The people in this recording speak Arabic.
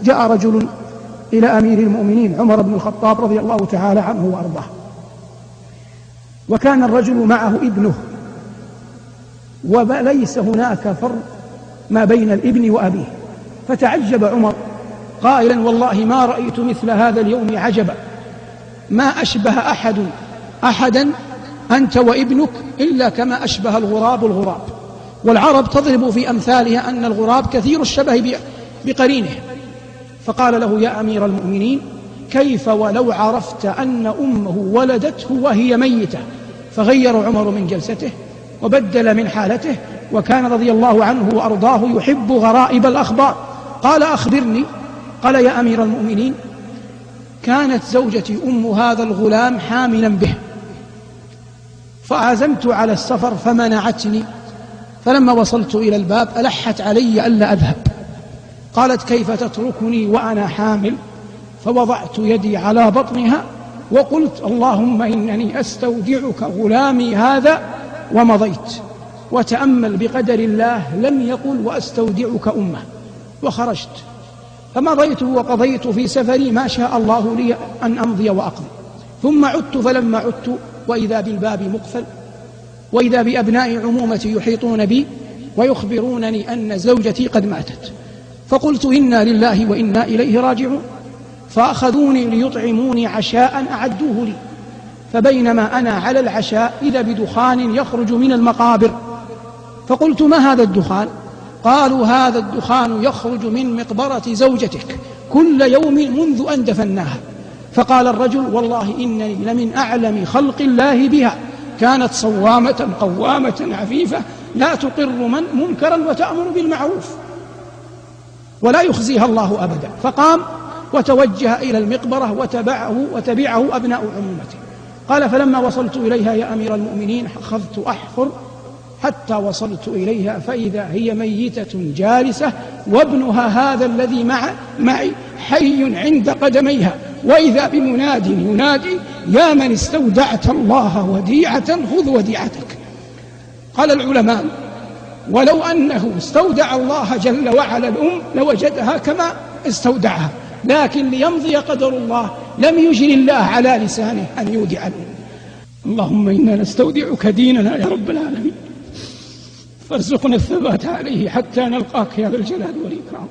جاء رجل إلى أمير المؤمنين عمر بن الخطاب رضي الله تعالى عنه وأرضاه، وكان الرجل معه ابنه، وليس هناك فرق ما بين الابن وأبيه. فتعجب عمر قائلا: والله ما رأيت مثل هذا اليوم عجبا، ما أشبه أحدا أنت وابنك إلا كما أشبه الغراب الغراب. والعرب تضرب في أمثالها أن الغراب كثير الشبه بقرينه. فقال له: يا أمير المؤمنين، كيف ولو عرفت أن أمه ولدته وهي ميتة؟ فغير عمر من جلسته وبدل من حالته، وكان رضي الله عنه وأرضاه يحب غرائب الأخبار. قال: أخبرني. قال: يا أمير المؤمنين، كانت زوجتي أم هذا الغلام حاملا به، فعزمت على السفر فمنعتني، فلما وصلت إلى الباب ألحت علي ألا أذهب. قالت: كيف تتركني وأنا حامل؟ فوضعت يدي على بطنها وقلت: اللهم إنني أستودعك غلامي هذا، ومضيت. وتأمل بقدر الله، لم يقل وأستودعك أمه. وخرجت فمضيت وقضيت في سفري ما شاء الله لي أن أمضي وأقضي. ثم عدت، فلما عدت وإذا بالباب مقفل، وإذا بأبناء عمومتي يحيطون بي ويخبرونني أن زوجتي قد ماتت. فقلت: إنا لله وإنا إليه راجعون. فأخذوني ليطعموني عشاء أعدوه لي، فبينما أنا على العشاء إذا بدخان يخرج من المقابر. فقلت: ما هذا الدخان؟ قالوا: هذا الدخان يخرج من مقبرة زوجتك كل يوم منذ أن دفناها. فقال الرجل: والله إنني لمن أعلم خلق الله بها، كانت صوامة قوامة عفيفة لا تقر منكرا وتأمر بالمعروف ولا يخزيها الله أبدا. فقام وتوجه إلى المقبرة وتبعه أبناء عمومته. قال: فلما وصلت إليها يا أمير المؤمنين أخذت أحفر حتى وصلت إليها، فإذا هي ميتة جالسة، وابنها هذا الذي معي حي عند قدميها، وإذا بمناد ينادي: يا من استودعت الله وديعة خذ وديعتك. قال العلماء: ولو أنه استودع الله جل وعلا الأم لوجدها كما استودعها، لكن ليمضي قدر الله لم يجري الله على لسانه أن يودع الأم. اللهم إنا نستودعك ديننا يا رب العالمين، فارزقنا الثبات عليه حتى نلقاك يا ذا الجلال والإكرام.